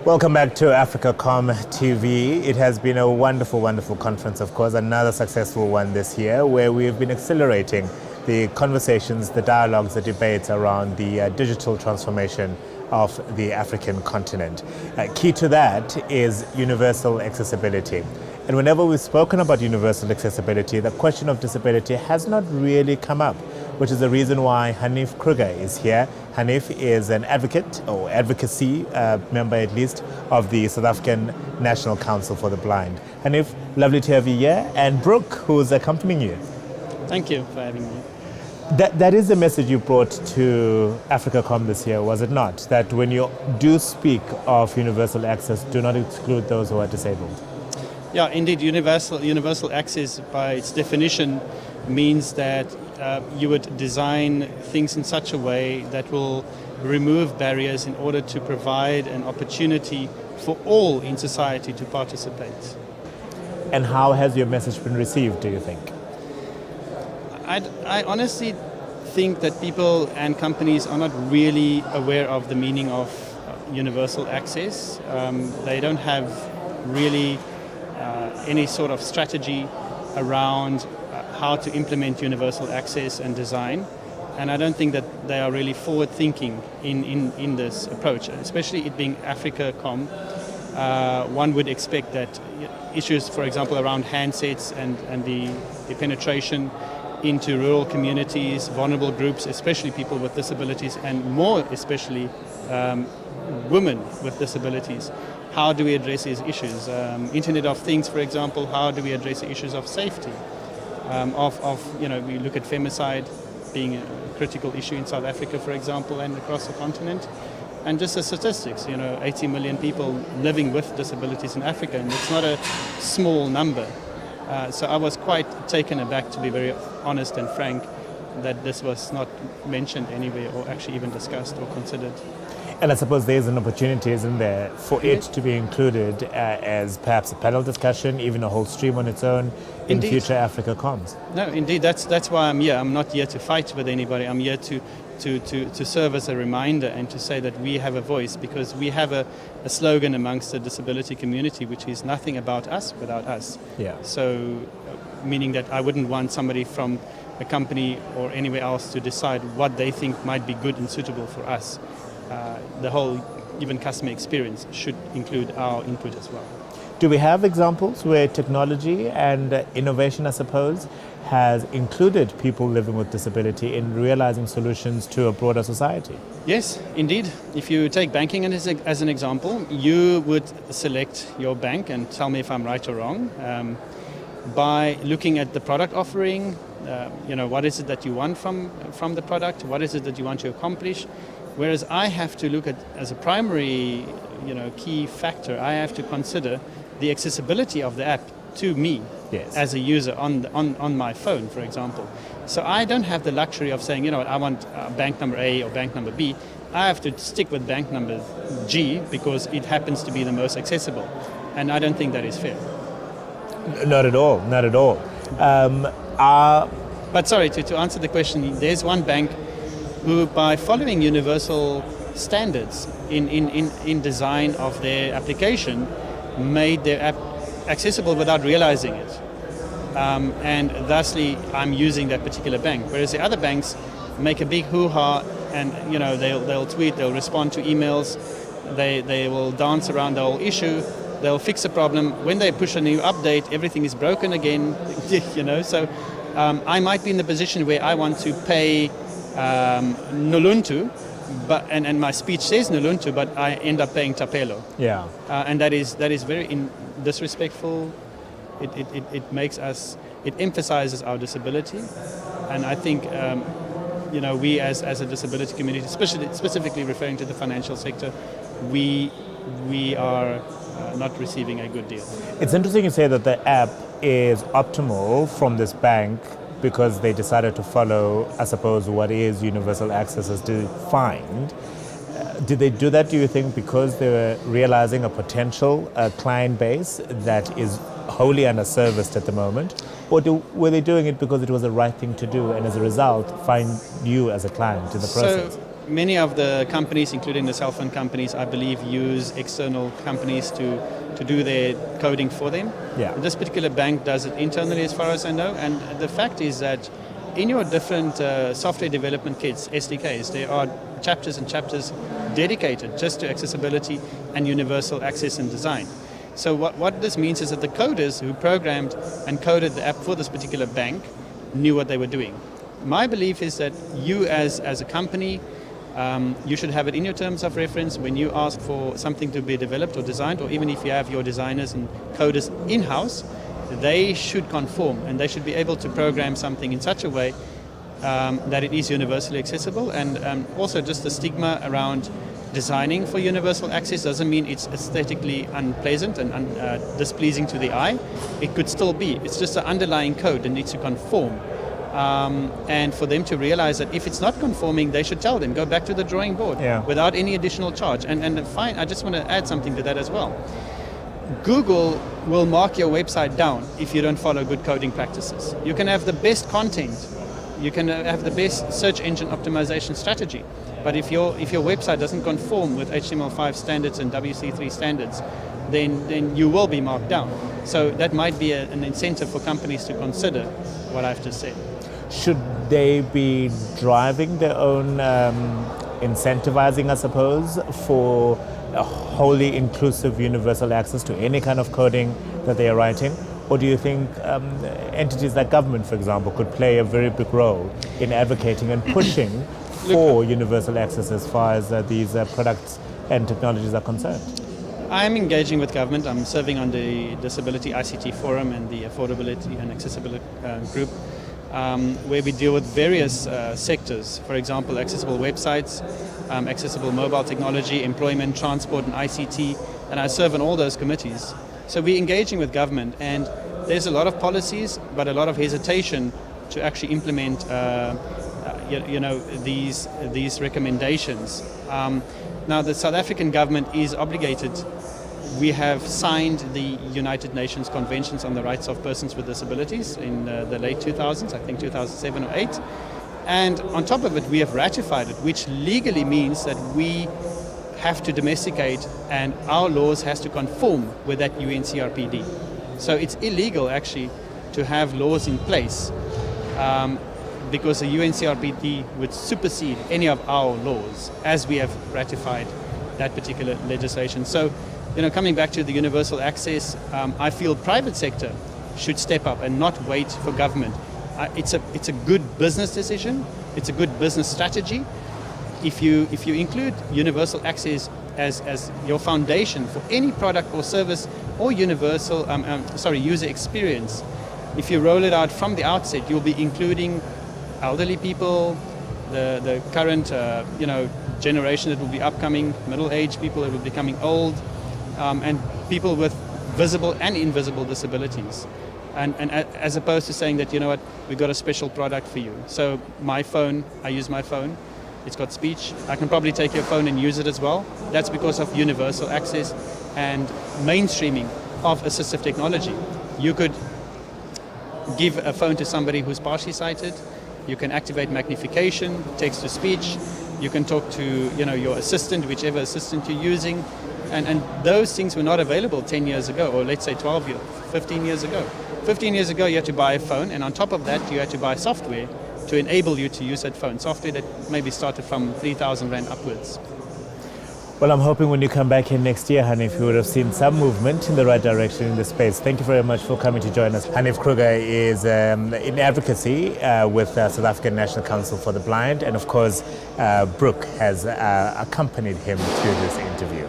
Welcome back to AfricaCom TV. It has been a wonderful, wonderful conference, of course, another successful one this year where we've been accelerating the conversations, the dialogues, the debates around the digital transformation of the African continent. Key to that is universal accessibility. And whenever we've spoken about universal accessibility, the question of disability has not really come up, which is the reason why Hanif Kruger is here. Hanif is an advocate, or advocacy member at least, of the South African National Council for the Blind. Hanif, lovely to have you here, and Brooke, who's accompanying you. Thank you for having me. That is the message you brought to AfricaCom this year, was it not? That when you do speak of universal access, do not exclude those who are disabled. Yeah, indeed, universal access by its definition means that you would design things in such a way that will remove barriers in order to provide an opportunity for all in society to participate. And how has your message been received, do you think? I honestly think that people and companies are not really aware of the meaning of universal access. They don't have really any sort of strategy around how to implement universal access and design. And I don't think that they are really forward-thinking in this approach, especially it being AfricaCom. One would expect that issues, for example, around handsets and the penetration into rural communities, vulnerable groups, especially people with disabilities, and more especially women with disabilities. How do we address these issues? Internet of Things, for example, how do we address the issues of safety? We look at femicide being a critical issue in South Africa, for example, and across the continent. And just the statistics, 80 million people living with disabilities in Africa, and it's not a small number. So I was quite taken aback, to be very honest and frank, that this was not mentioned anywhere or actually even discussed or considered. And I suppose there's an opportunity, isn't there, for it to be included as perhaps a panel discussion, even a whole stream on its own in future AfricaComs. No, indeed, that's why I'm here. I'm not here to fight with anybody. I'm here to serve as a reminder and to say that we have a voice, because we have a slogan amongst the disability community, which is nothing about us without us. Yeah. So, meaning that I wouldn't want somebody from a company or anywhere else to decide what they think might be good and suitable for us. The whole, even customer experience, should include our input as well. Do we have examples where technology and innovation, I suppose, has included people living with disability in realizing solutions to a broader society? Yes, indeed. If you take banking as an example, you would select your bank, and tell me if I'm right or wrong, by looking at the product offering, what is it that you want from the product, what is it that you want to accomplish. Whereas I have to look at, as a primary key factor, I have to consider the accessibility of the app to me, yes, as a user on my phone, for example. So I don't have the luxury of saying, I want bank number A or bank number B. I have to stick with bank number G because it happens to be the most accessible. And I don't think that is fair. Not at all, not at all. But sorry, to answer the question, there's one bank who, by following universal standards in design of their application, made their app accessible without realizing it. And thusly, I'm using that particular bank. Whereas the other banks make a big hoo-ha, and they'll tweet, they'll respond to emails, they will dance around the whole issue, they'll fix a problem. When they push a new update, everything is broken again. So I might be in the position where I want to pay Nuluntu, and my speech says Nuluntu, but I end up paying Tapelo. Yeah. And that is very disrespectful. It makes us, it emphasizes our disability, and I think we as a disability community, specifically referring to the financial sector, we are not receiving a good deal. It's interesting you say that the app is optimal from this bank because they decided to follow, I suppose, what is universal access as defined. Did they do that, do you think, because they were realizing a potential client base that is wholly underserviced at the moment? Or were they doing it because it was the right thing to do, and as a result, find you as a client in the process? So many of the companies, including the cell phone companies, I believe, use external companies to do their coding for them. Yeah. This particular bank does it internally, as far as I know. And the fact is that in your different software development kits, SDKs, there are chapters and chapters dedicated just to accessibility and universal access and design. So what this means is that the coders who programmed and coded the app for this particular bank knew what they were doing. My belief is that you as a company, you should have it in your terms of reference when you ask for something to be developed or designed, or even if you have your designers and coders in-house, they should conform and they should be able to program something in such a way that it is universally accessible. And also just the stigma around designing for universal access doesn't mean it's aesthetically unpleasant and displeasing to the eye. It could still be. It's just an underlying code that needs to conform. And for them to realize that if it's not conforming, they should tell them, go back to the drawing board without any additional charge. And fine, I just want to add something to that as well. Google will mark your website down if you don't follow good coding practices. You can have the best content, you can have the best search engine optimization strategy, but if your website doesn't conform with HTML5 standards and WC3 standards, then you will be marked down. So that might be an incentive for companies to consider what I've just said. Should they be driving their own incentivizing, I suppose, for a wholly inclusive universal access to any kind of coding that they are writing? Or do you think entities like government, for example, could play a very big role in advocating and pushing for universal access as far as these products and technologies are concerned? I'm engaging with government. I'm serving on the Disability ICT Forum and the Affordability and Accessibility Group, where we deal with various sectors. For example, accessible websites, accessible mobile technology, employment, transport and ICT, and I serve on all those committees. So we're engaging with government, and there's a lot of policies, but a lot of hesitation to actually implement these recommendations. Now the South African government is obligated. We have signed the United Nations Conventions on the Rights of Persons with Disabilities in the late 2000s, I think 2007 or 8. And on top of it, we have ratified it, which legally means that we have to domesticate and our laws has to conform with that UNCRPD. So it's illegal actually to have laws in place because the UNCRPD would supersede any of our laws as we have ratified that particular legislation. So, coming back to the universal access, I feel private sector should step up and not wait for government. It's a good business decision. It's a good business strategy. If you include universal access as your foundation for any product or service or universal user experience, if you roll it out from the outset, you'll be including elderly people, the current generation that will be upcoming, middle-aged people that will be becoming old, and people with visible and invisible disabilities. And as opposed to saying that, we've got a special product for you. So my phone, I use my phone. It's got speech. I can probably take your phone and use it as well. That's because of universal access and mainstreaming of assistive technology. You could give a phone to somebody who's partially sighted. You can activate magnification, text to speech. You can talk to your assistant, whichever assistant you're using. And those things were not available 10 years ago, or let's say 15 years ago. 15 years ago, you had to buy a phone, and on top of that, you had to buy software to enable you to use that phone. Software that maybe started from 3,000 Rand upwards. Well, I'm hoping when you come back here next year, Hanif, you would have seen some movement in the right direction in this space. Thank you very much for coming to join us. Hanif Kruger is in advocacy with South African National Council for the Blind, and of course, Brooke has accompanied him to this interview.